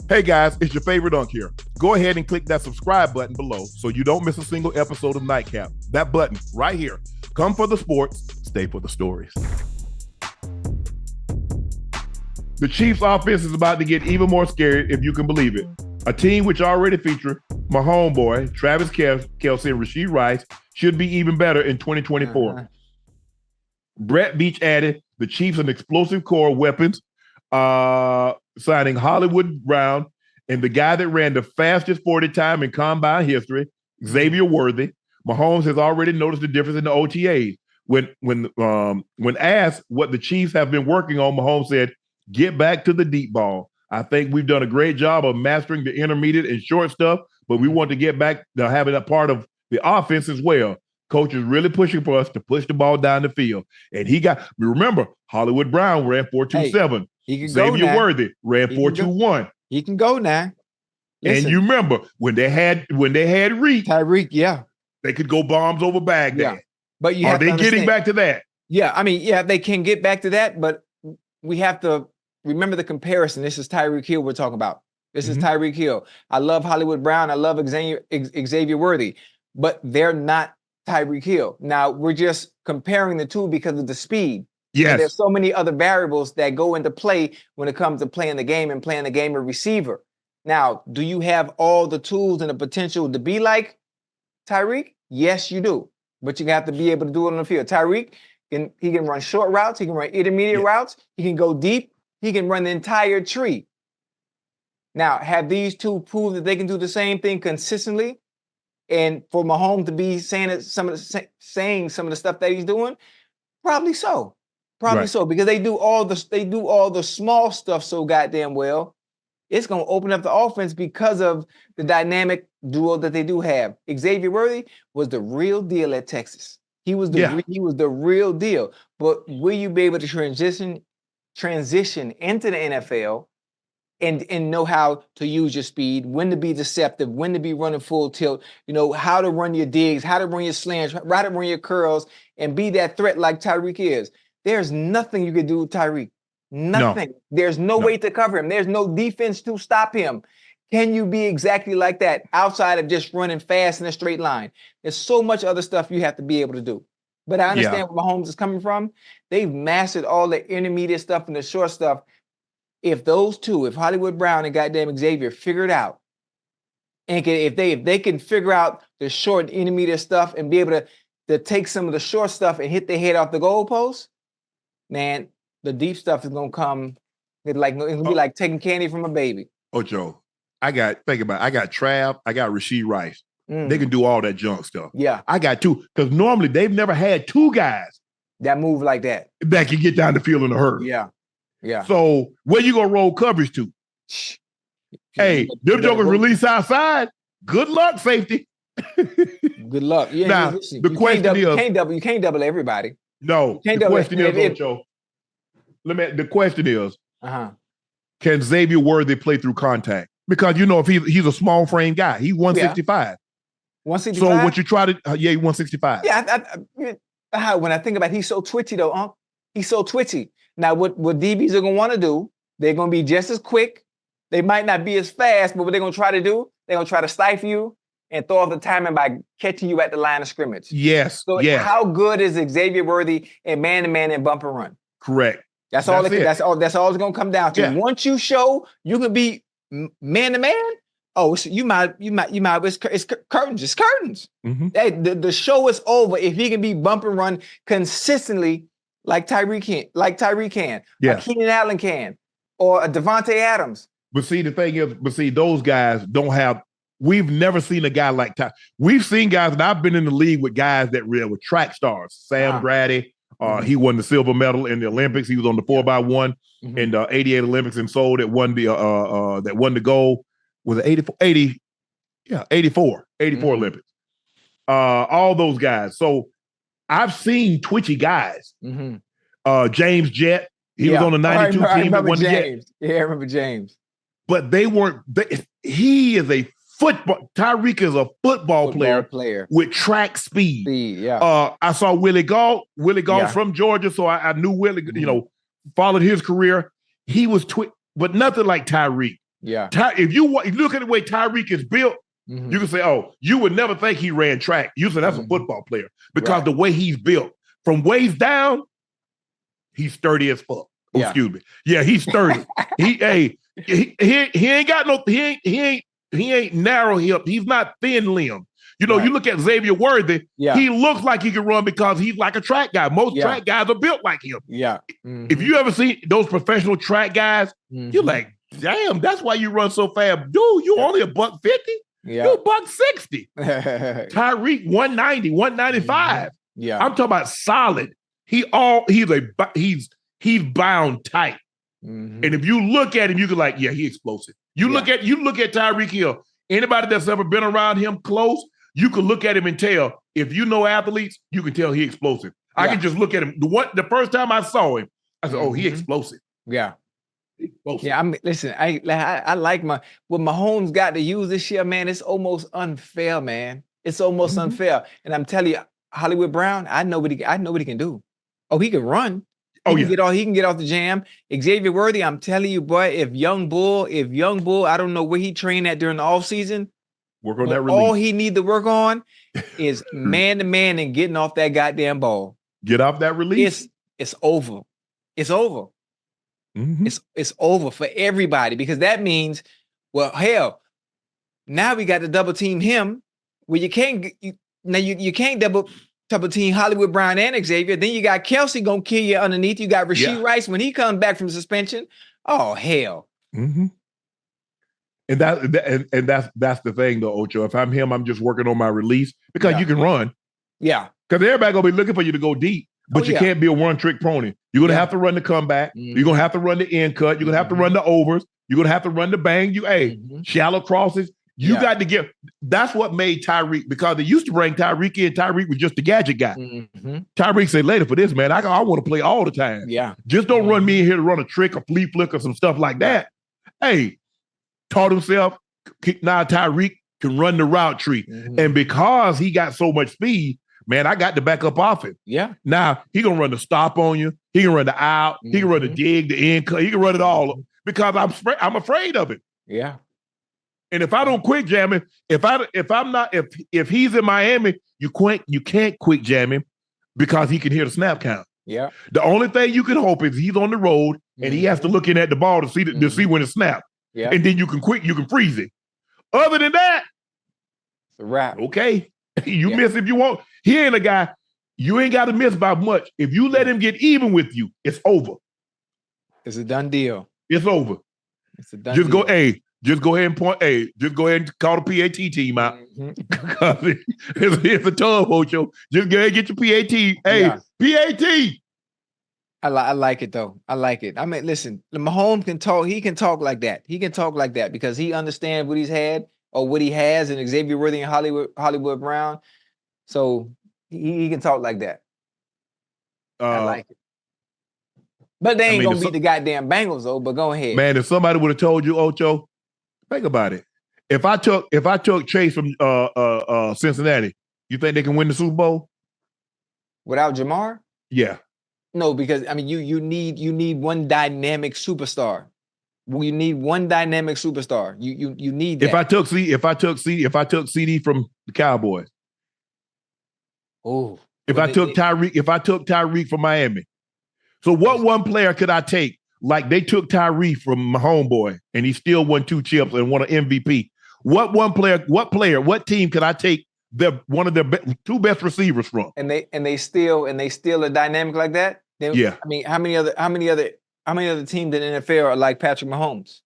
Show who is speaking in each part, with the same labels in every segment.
Speaker 1: Hey guys, it's your favorite Unc here. Go ahead and click that subscribe button below so you don't miss a single episode of Nightcap. That button right here. Come for the sports, stay for the stories. The Chiefs offense is about to get even more scary, if you can believe it. A team which already featured my homeboy, Travis Kelce and Rashee Rice, should be even better in 2024. Brett Beach added the Chiefs an explosive core of weapons, signing Hollywood Brown and the guy that ran the fastest 40 time in combine history, Xavier Worthy. Mahomes has already noticed the difference in the OTAs. When asked what the Chiefs have been working on, Mahomes said, "Get back to the deep ball. I think we've done a great job of mastering the intermediate and short stuff, but we want to get back to having a part of the offense as well. Coach is really pushing for us to push the ball down the field." And remember, Hollywood Brown ran 4.27.
Speaker 2: He can
Speaker 1: Xavier
Speaker 2: go now.
Speaker 1: Worthy ran 4.21.
Speaker 2: He can go now. Listen,
Speaker 1: and you remember when they had Reed,
Speaker 2: Tyreek, yeah,
Speaker 1: they could go bombs over Baghdad.
Speaker 2: Yeah. But
Speaker 1: are they getting back to that?
Speaker 2: Yeah, I mean, yeah, they can get back to that, but we have to remember the comparison. This is Tyreek Hill we're talking about. This is Tyreek Hill. I love Hollywood Brown. I love Xavier Worthy, but they're not Tyreek Hill. Now, we're just comparing the two because of the speed.
Speaker 1: Yes.
Speaker 2: And there's so many other variables that go into play when it comes to playing the game and playing the game of receiver. Now, do you have all the tools and the potential to be like Tyreek? Yes, you do. But you have to be able to do it on the field. Tyreek, he can run short routes. He can run intermediate routes. He can go deep. He can run the entire tree. Now, have these two proved that they can do the same thing consistently? And for Mahomes to be saying some of the stuff that he's doing, probably so. Probably so, because they do all the small stuff so goddamn well. It's going to open up the offense because of the dynamic duo that they do have. Xavier Worthy was the real deal at Texas. He was the real deal. But will you be able to transition into the NFL and know how to use your speed, when to be deceptive, when to be running full tilt, how to run your digs, how to run your slants, how to run your curls, and be that threat like Tyreek is. There's nothing you can do with Tyreek. Nothing. No. There's no way to cover him. There's no defense to stop him. Can you be exactly like that outside of just running fast in a straight line? There's so much other stuff you have to be able to do. But I understand where Mahomes is coming from. They've mastered all the intermediate stuff and the short stuff. If those two, if Hollywood Brown and goddamn Xavier figure it out, and if they can figure out the short intermediate stuff and be able to take some of the short stuff and hit their head off the goalpost, man, the deep stuff is gonna come. It's gonna be like taking candy from a baby.
Speaker 1: Ocho, I got Trav, I got Rashee Rice. They can do all that junk stuff.
Speaker 2: Yeah.
Speaker 1: I got two, because normally they've never had two guys
Speaker 2: that move like that
Speaker 1: can get down the field in a hurry.
Speaker 2: Yeah. Yeah.
Speaker 1: So where you gonna roll coverage to? Hey, them jokers release outside. Good luck, safety.
Speaker 2: Good luck. Yeah.
Speaker 1: Now, the question is,
Speaker 2: you can't double everybody.
Speaker 1: No. The question is, Ocho. The question is, can Xavier Worthy play through contact? Because if he's a small frame guy, he's 165.
Speaker 2: 165.
Speaker 1: So what you try to, 165.
Speaker 2: Yeah. When I think about it, he's so twitchy though, Unc. He's so twitchy. Now, what DBs are gonna want to do? They're gonna be just as quick. They might not be as fast, but what they're gonna try to do? They're gonna try to stifle you and throw off the timing by catching you at the line of scrimmage.
Speaker 1: Yes.
Speaker 2: So how good is Xavier Worthy in man-to-man and bump and run?
Speaker 1: Correct.
Speaker 2: That's all it's gonna come down to. Yeah. Once you show you can be man-to-man, so you might it's curtains. It's curtains. Hey, the show is over if he can be bump and run consistently like Tyreek can, like Keenan Allen can, or a Devontae Adams.
Speaker 1: But see, the thing is, those guys don't have. We've never seen a guy like Ty. We've seen guys, and I've been in the league with guys that were track stars. Sam Grady, he won the silver medal in the Olympics. He was on the 4x1 in the '88 Olympics and sold that won the gold. Was it 84? 84 Olympics. All those guys. So I've seen twitchy guys. James Jett, he was on the 92 team that won the Jett.
Speaker 2: Yeah, I remember James.
Speaker 1: But they weren't. He is a football. Tyreek is a football player with track speed. I saw Willie Gault. Willie Gault from Georgia, so I knew Willie. Followed his career. He was but nothing like Tyreek.
Speaker 2: Yeah.
Speaker 1: If you look at the way Tyreek is built,
Speaker 2: Mhm.
Speaker 1: you can say, oh, you would never think he ran track. You say that's a football player because the way he's built, from waist down, he's sturdy as fuck. Oh, excuse me. Yeah, he's sturdy. he ain't got no, he ain't narrow hip. He's not thin limb. You know, you look at Xavier Worthy, he looks like he can run because he's like a track guy. Most track guys are built like him.
Speaker 2: Yeah.
Speaker 1: If you ever see those professional track guys, you're like, damn, that's why you run so fast. Dude, you only $150?
Speaker 2: Yeah.
Speaker 1: You're $160. Tyreek, 190, 195.
Speaker 2: Yeah.
Speaker 1: I'm talking about solid. He's bound tight. And if you look at him, you can like, yeah, he explosive. You look at Tyreek Hill. Anybody that's ever been around him close, you can look at him and tell. If you know athletes, you can tell he explosive. I can just look at him. The first time I saw him, I said, "Oh, he explosive."
Speaker 2: Yeah.
Speaker 1: Explosive.
Speaker 2: Yeah. Listen. I like what Mahomes got to use this year, man. It's almost unfair, man. It's almost unfair. And I'm telling you, Hollywood Brown, I know what he can do. Oh, he can run. He can get off the jam. Xavier Worthy, I'm telling you, boy, if young bull, I don't know where he trained at during the offseason.
Speaker 1: Work on that release.
Speaker 2: All he need to work on is man to man and getting off that goddamn ball.
Speaker 1: Get off that release.
Speaker 2: It's over. It's over. It's over for everybody, because that means, well, hell, now we got to double team him. Well, you can't double team Hollywood Brown and Xavier. Then you got Kelsey gonna kill you underneath. You got Rashee Rice when he comes back from suspension. Oh hell.
Speaker 1: And that's the thing though, Ocho. If I'm him, I'm just working on my release because you can run.
Speaker 2: Yeah.
Speaker 1: Because everybody gonna be looking for you to go deep, but you can't be a one-trick pony. You're gonna have to run the comeback. You're gonna have to run the end cut. You're gonna have to run the overs. You're gonna have to run the bang. Shallow crosses. You got to get. That's what made Tyreek, because they used to bring Tyreek in. Tyreek was just the gadget guy. Tyreek said, later for this, man, I want to play all the time.
Speaker 2: Yeah.
Speaker 1: Just don't run me in here to run a trick, a flea flick, or some stuff like that. Hey, taught himself. Now Tyreek can run the route tree. And because he got so much speed, man, I got to back up off him.
Speaker 2: Yeah.
Speaker 1: Now he can run the stop on you. He can run the out. He can run the dig, the end cut. He can run it all because I'm afraid of it.
Speaker 2: Yeah.
Speaker 1: And if I don't quick jam him, if he's in Miami, you can't quick jam him because he can hear the snap count.
Speaker 2: Yeah.
Speaker 1: The only thing you can hope is he's on the road and he has to look in at the ball to see when it snaps.
Speaker 2: Yeah.
Speaker 1: And then you can freeze it. Other than that,
Speaker 2: it's a wrap.
Speaker 1: Okay. You miss if you want. He ain't a guy. You ain't got to miss by much. If you let him get even with you, it's over.
Speaker 2: It's a done deal.
Speaker 1: It's over.
Speaker 2: It's a done deal.
Speaker 1: Just go ahead and point. Just go ahead and call the PAT team out. It's a tub, Ocho. Just go ahead and get your PAT. Hey, PAT.
Speaker 2: I like it though. I like it. I mean, listen, Mahomes can talk. He can talk like that. He can talk like that because he understands what he's had or what he has in Xavier Worthy and Hollywood Brown. So he can talk like that. I like it. But they ain't gonna beat the goddamn Bengals though. But go ahead,
Speaker 1: man. If somebody would have told you, Ocho, think about it. If I took Chase from Cincinnati, you think they can win the Super Bowl
Speaker 2: without Jamar?
Speaker 1: Yeah.
Speaker 2: No, because I mean, you need one dynamic superstar. You need one dynamic superstar. You need that.
Speaker 1: If I took CD from the Cowboys.
Speaker 2: Oh.
Speaker 1: If I took Tyreek from Miami. So what one player could I take? Like they took Tyreek from my homeboy and he still won 2 chips and won an MVP. What team could I take one of their 2 best receivers from?
Speaker 2: And they still a dynamic like that?
Speaker 1: Yeah.
Speaker 2: I mean, how many other teams in the NFL are like Patrick Mahomes?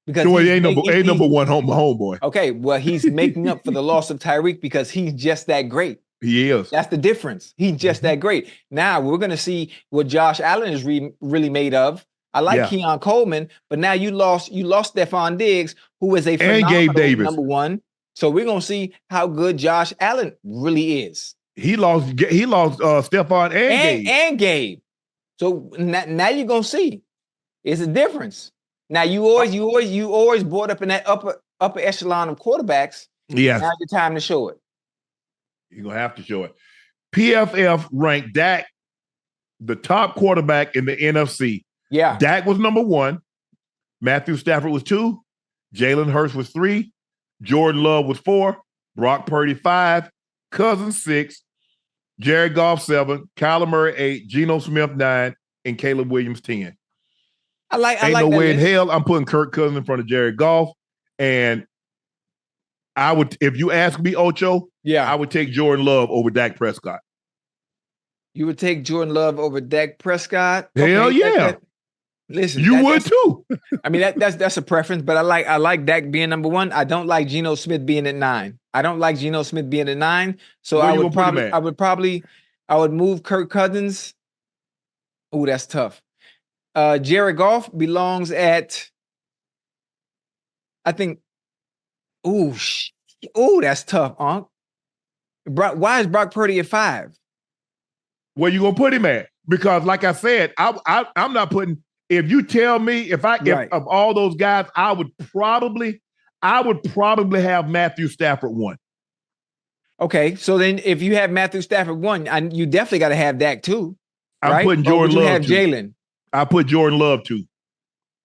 Speaker 2: Because
Speaker 1: he ain't number one homeboy.
Speaker 2: Okay, well, he's making up for the loss of Tyreek because he's just that great.
Speaker 1: He is.
Speaker 2: That's the difference. He's just that great. Now we're going to see what Josh Allen is really made of. I like Keon Coleman, but now you lost Stephon Diggs, who is a phenomenal
Speaker 1: Gabe Davis.
Speaker 2: number 1. So we're going to see how good Josh Allen really is.
Speaker 1: He lost Stephon
Speaker 2: and Gabe. So now you're going to see. It's a difference. Now you always brought up in that upper echelon of quarterbacks.
Speaker 1: Yeah.
Speaker 2: Now's your time to show it.
Speaker 1: You're going to have to show it. PFF ranked Dak the top quarterback in the NFC.
Speaker 2: Yeah.
Speaker 1: Dak was number 1. Matthew Stafford was 2. Jalen Hurts was 3. Jordan Love was 4. Brock Purdy 5. Cousins 6. Jared Goff 7. Kyler Murray 8. Geno Smith 9. And Caleb Williams 10.
Speaker 2: Ain't
Speaker 1: no way in hell I'm putting Kirk Cousins in front of Jared Goff. And I would, if you ask me, Ocho, I would take Jordan Love over Dak Prescott.
Speaker 2: You would take Jordan Love over Dak Prescott?
Speaker 1: Hell yeah.
Speaker 2: Listen,
Speaker 1: you would too.
Speaker 2: I mean, that's a preference, but I like Dak being number 1. I don't like Geno Smith being at 9. I don't like Geno Smith being at 9. So I would move Kirk Cousins. Oh, that's tough. Jared Goff belongs at, I think. Oh, that's tough, Unc. Why is Brock Purdy at 5?
Speaker 1: Where you gonna put him at? Because, like I said, I'm not putting. If you tell me if of all those guys, I would probably have Matthew Stafford 1.
Speaker 2: Okay, so then if you have Matthew Stafford 1, you definitely got to have Dak 2.
Speaker 1: I'm putting Jordan Love. You have
Speaker 2: Jalen.
Speaker 1: I put Jordan Love 2.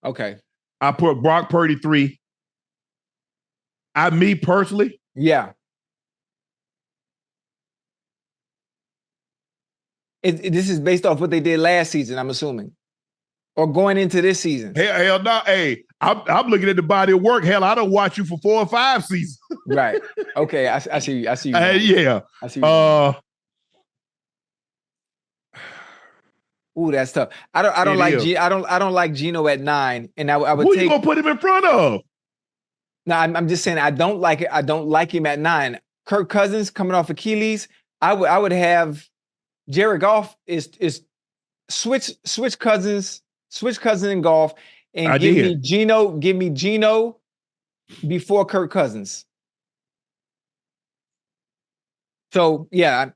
Speaker 2: Okay.
Speaker 1: I put Brock Purdy 3. Me personally.
Speaker 2: Yeah. This is based off what they did last season, I'm assuming. Or going into this season.
Speaker 1: Hell no. Hey, I'm looking at the body of work. Hell, I don't watch you for 4 or 5 seasons.
Speaker 2: Right. Okay. I see you.
Speaker 1: Yeah.
Speaker 2: I see you. Ooh, that's tough. I don't like Geno at 9. And I would
Speaker 1: Who you gonna put him in front of?
Speaker 2: No, I'm just saying I don't like it. I don't like him at 9. Kirk Cousins coming off Achilles. I would have Jared Goff is switch Cousins and Goff, and give me Geno before Kirk Cousins. So yeah.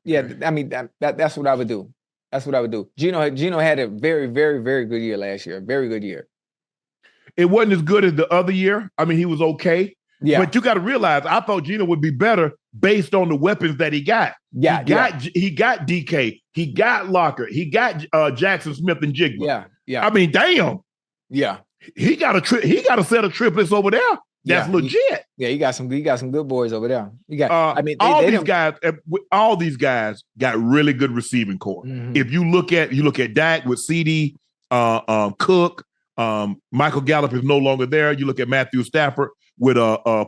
Speaker 2: I mean that's what I would do. That's what I would do. Geno had a very, very, very good year last year. Very good year.
Speaker 1: It wasn't as good as the other year. I mean, he was okay.
Speaker 2: Yeah.
Speaker 1: But you got to realize, I thought Geno would be better based on the weapons that he got.
Speaker 2: Yeah.
Speaker 1: He got DK. He got Locker. He got Jackson Smith and Jigba.
Speaker 2: Yeah.
Speaker 1: I mean, damn.
Speaker 2: Yeah.
Speaker 1: He got a set of triplets over there. That's legit.
Speaker 2: You got some good boys over there. You got.
Speaker 1: all these guys got really good receiving core.
Speaker 2: Mm-hmm.
Speaker 1: If you look at Dak with CD, Cook, Michael Gallup is no longer there. You look at Matthew Stafford with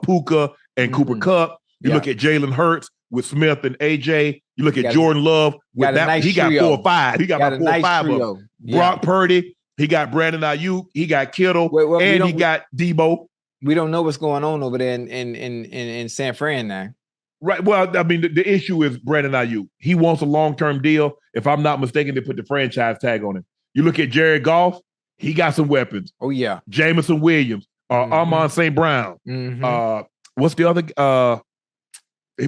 Speaker 1: Puka and Cooper Kupp. You look at Jalen Hurts with Smith and AJ. You look at Jordan Love with that.
Speaker 2: Nice
Speaker 1: he got
Speaker 2: trio.
Speaker 1: 4 or 5. He got about 4 or 5 of them. Brock Purdy. He got Brandon Ayuk. He got Kittle. And he got Debo.
Speaker 2: We don't know what's going on over there in San Fran now.
Speaker 1: Right. Well, I mean, the issue is Brandon Ayuk. He wants a long-term deal. If I'm not mistaken, they put the franchise tag on him. You look at Jared Goff. He got some weapons.
Speaker 2: Oh, yeah.
Speaker 1: Jameson Williams. Amon St. Brown.
Speaker 2: Mm-hmm.
Speaker 1: What's the other?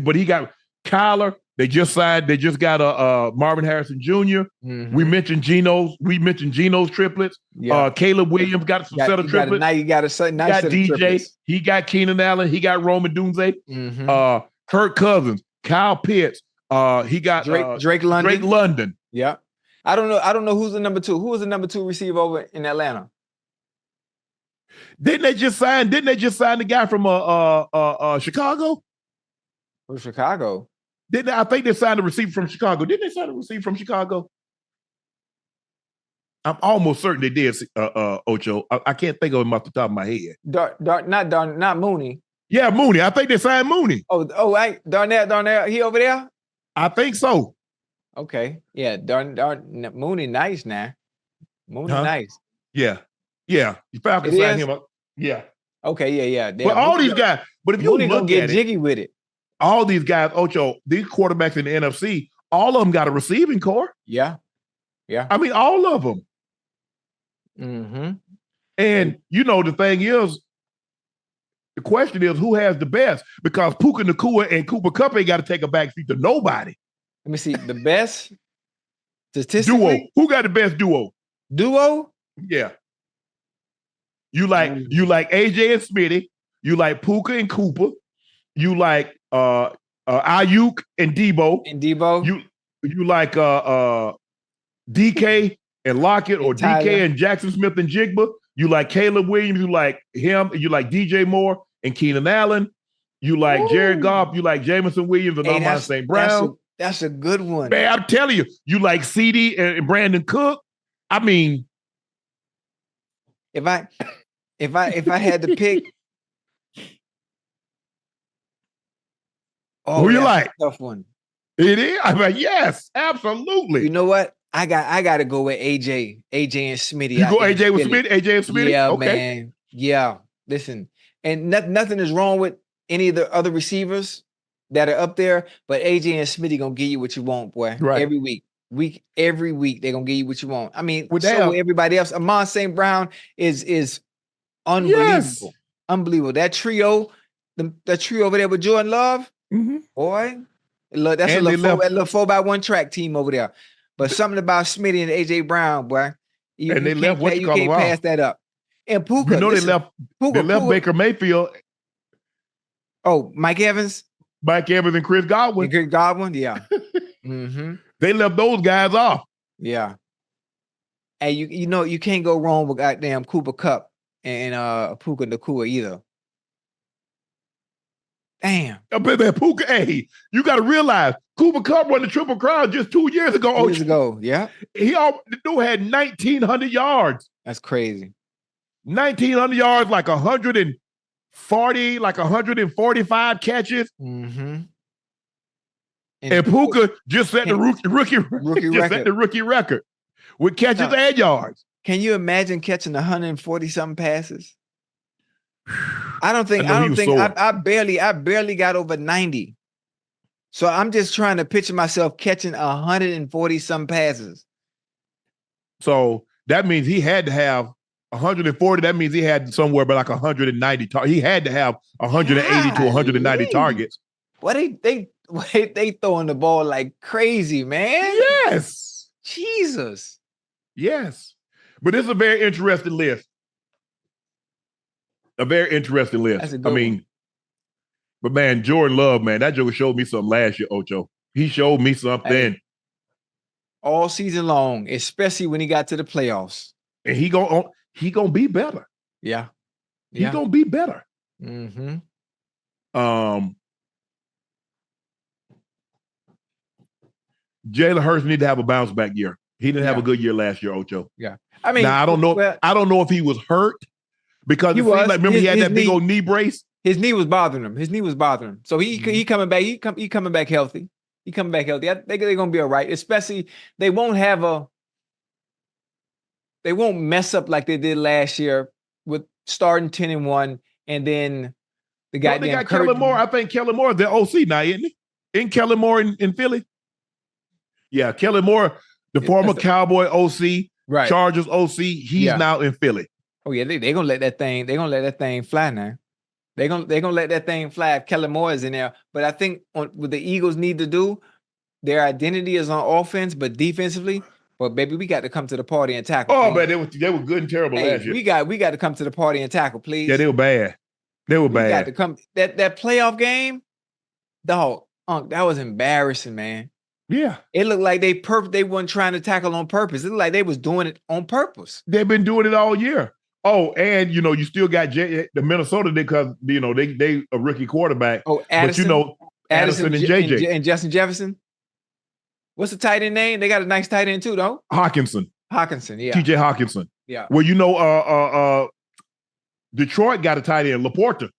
Speaker 1: But he got Kyler. They just got Marvin Harrison Jr.
Speaker 2: Mm-hmm.
Speaker 1: We mentioned Geno's triplets.
Speaker 2: Yeah.
Speaker 1: Caleb Williams got some set of triplets.
Speaker 2: Now you got a nice set of
Speaker 1: DJ.
Speaker 2: triplets.
Speaker 1: He got Keenan Allen. He got Roman Dunze.
Speaker 2: Mm-hmm.
Speaker 1: Kirk Cousins. Kyle Pitts. He got
Speaker 2: Drake London.
Speaker 1: Drake London.
Speaker 2: Yeah. I don't know who's the number 2. Who was the number 2 receiver over in Atlanta?
Speaker 1: Didn't they just sign the guy from Chicago?
Speaker 2: From Chicago.
Speaker 1: I think they signed a receiver from Chicago. Didn't they sign a receiver from Chicago? I'm almost certain they did, Ocho. I can't think of him off the top of my head.
Speaker 2: Not Mooney.
Speaker 1: Yeah, Mooney. I think they signed Mooney.
Speaker 2: Darnell, he over there?
Speaker 1: I think so.
Speaker 2: Okay. Yeah, Mooney nice now. Mooney nice.
Speaker 1: Yeah. You Falcons signed him up. Yeah.
Speaker 2: Okay, yeah.
Speaker 1: But all these guys, but if you
Speaker 2: Mooney
Speaker 1: look
Speaker 2: gonna get
Speaker 1: at
Speaker 2: jiggy with it.
Speaker 1: All these guys, Ocho, these quarterbacks in the NFC, all of them got a receiving core.
Speaker 2: Yeah.
Speaker 1: I mean, all of them.
Speaker 2: Mm-hmm.
Speaker 1: And, the thing is, the question is, who has the best? Because Puka Nacua and Cooper Kupp ain't got to take a backseat to nobody.
Speaker 2: Let me see. The best statistically?
Speaker 1: Duo. Who got the best duo?
Speaker 2: Duo?
Speaker 1: Yeah. You like AJ and Smitty. You like Puka and Cooper. You like Ayuk and Debo. You like DK and Lockett or DK and Jackson Smith and Jigba. You like Caleb Williams. You like him. You like DJ Moore and Keenan Allen. You like Jared Goff. You like Jamison Williams and Amon St. Brown.
Speaker 2: That's a good one.
Speaker 1: Man, I'm telling you. You like CD and Brandon Cook. I mean,
Speaker 2: if I had to pick,
Speaker 1: who you like?
Speaker 2: Tough one.
Speaker 1: It is. I mean, yes, absolutely.
Speaker 2: You know what? I got to go with AJ and Smitty.
Speaker 1: You go AJ with Smitty. AJ and Smitty.
Speaker 2: Yeah,
Speaker 1: okay.
Speaker 2: Man. Yeah. Listen, and nothing is wrong with any of the other receivers that are up there, but AJ and Smitty gonna give you what you want, boy.
Speaker 1: Right.
Speaker 2: Every week they're gonna give you what you want. I mean,
Speaker 1: with
Speaker 2: everybody else. Amon St. Brown is unbelievable.
Speaker 1: Yes.
Speaker 2: Unbelievable. That trio, the trio over there with Jordan Love, boy. Look, that's a little 4x1 track team over there. But something about Smitty and AJ Brown, boy. You can't pass that up. And Puka,
Speaker 1: they left Baker Mayfield.
Speaker 2: Oh, Mike Evans
Speaker 1: and Chris Godwin.
Speaker 2: Yeah.
Speaker 1: They left those guys off.
Speaker 2: Yeah. And you can't go wrong with goddamn Cooper Kupp and Puka Nacua either. Damn.
Speaker 1: Puka, hey, you got to realize Cooper Kupp won the Triple Crown just 2 years ago.
Speaker 2: Yeah.
Speaker 1: The dude had 1,900 yards.
Speaker 2: That's crazy.
Speaker 1: 1,900 yards, like 140, like 145 catches.
Speaker 2: And
Speaker 1: Puka just set the rookie record with catches and yards.
Speaker 2: Can you imagine catching 140 something passes? I barely got over 90. So I'm just trying to picture myself catching 140 some passes.
Speaker 1: So that means he had to have 140. That means he had somewhere but like 190. He had to have 180 to 190 targets.
Speaker 2: Well, they throwing the ball like crazy, man.
Speaker 1: Yes.
Speaker 2: Jesus.
Speaker 1: Yes. But it's a very interesting list. A very interesting list. I mean, but man, Jordan Love, man, that joker showed me something last year, Ocho. He showed me something.
Speaker 2: All season long, especially when he got to the playoffs.
Speaker 1: And he gonna be better.
Speaker 2: Yeah.
Speaker 1: He gonna be better. Jalen Hurts need to have a bounce back year. He didn't have a good year last year, Ocho.
Speaker 2: Yeah. I mean,
Speaker 1: now, I don't know if he was hurt because it seemed like, remember he had that big old knee brace.
Speaker 2: His knee was bothering him. So he coming back. He coming back healthy. They're gonna be all right. Especially they won't mess up like they did last year with starting 10-1 and then they got
Speaker 1: Kellen Moore. I think Kellen Moore is their OC now, isn't he? Isn't Kellen Moore in Philly? Yeah, Kellen Moore, the former Cowboy OC,
Speaker 2: right.
Speaker 1: Chargers OC. He's now in Philly.
Speaker 2: Oh yeah, they're gonna let that thing fly now. They're gonna let that thing fly if Kellen Moore is in there. But I think what the Eagles need to do, their identity is on offense, but defensively, well, baby, we got to come to the party and tackle.
Speaker 1: Oh, man, they were good and terrible last year.
Speaker 2: We got to come to the party and tackle, please.
Speaker 1: Yeah, they were bad. We
Speaker 2: got to come that playoff game, dog. That was embarrassing, man.
Speaker 1: Yeah,
Speaker 2: it looked like they weren't trying to tackle on purpose. It looked like they was doing it on purpose.
Speaker 1: They've been doing it all year. Oh, and you still got the Minnesota because they a rookie quarterback.
Speaker 2: Oh, Addison,
Speaker 1: but Addison and JJ
Speaker 2: and Justin Jefferson. What's the tight end name? They got a nice tight end too, though.
Speaker 1: Hawkinson,
Speaker 2: yeah.
Speaker 1: TJ Hawkinson.
Speaker 2: Yeah.
Speaker 1: Well, Detroit got a tight end, Laporta,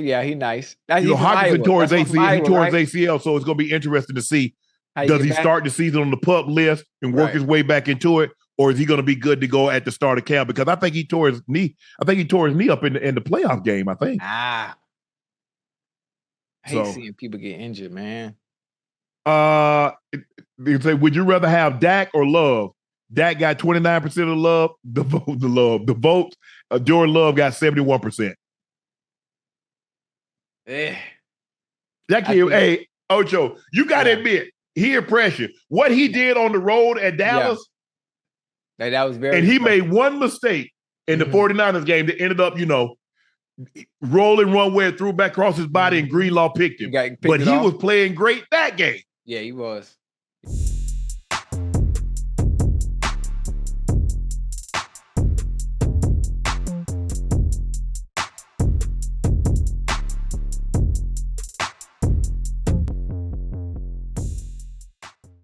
Speaker 2: yeah, he nice.
Speaker 1: Hawkinson tore his ACL, so it's going to be interesting to see. Does he start the season on the PUP list and work his way back into it, or is he going to be good to go at the start of camp? Because I think he tore his knee. I think he tore his knee up in the playoff game. I think.
Speaker 2: I hate seeing people get injured, man.
Speaker 1: They say, would you rather have Dak or Love? Dak got 29% of the votes. Jordan Love got 71%. Hey, Ocho, you got to admit. He impressed you. What he did on the road at Dallas,
Speaker 2: that was very.
Speaker 1: And he made one mistake in the 49ers game that ended up, rolling one way, threw back across his body, and Greenlaw picked him. But he was playing great that game.
Speaker 2: Yeah, he was.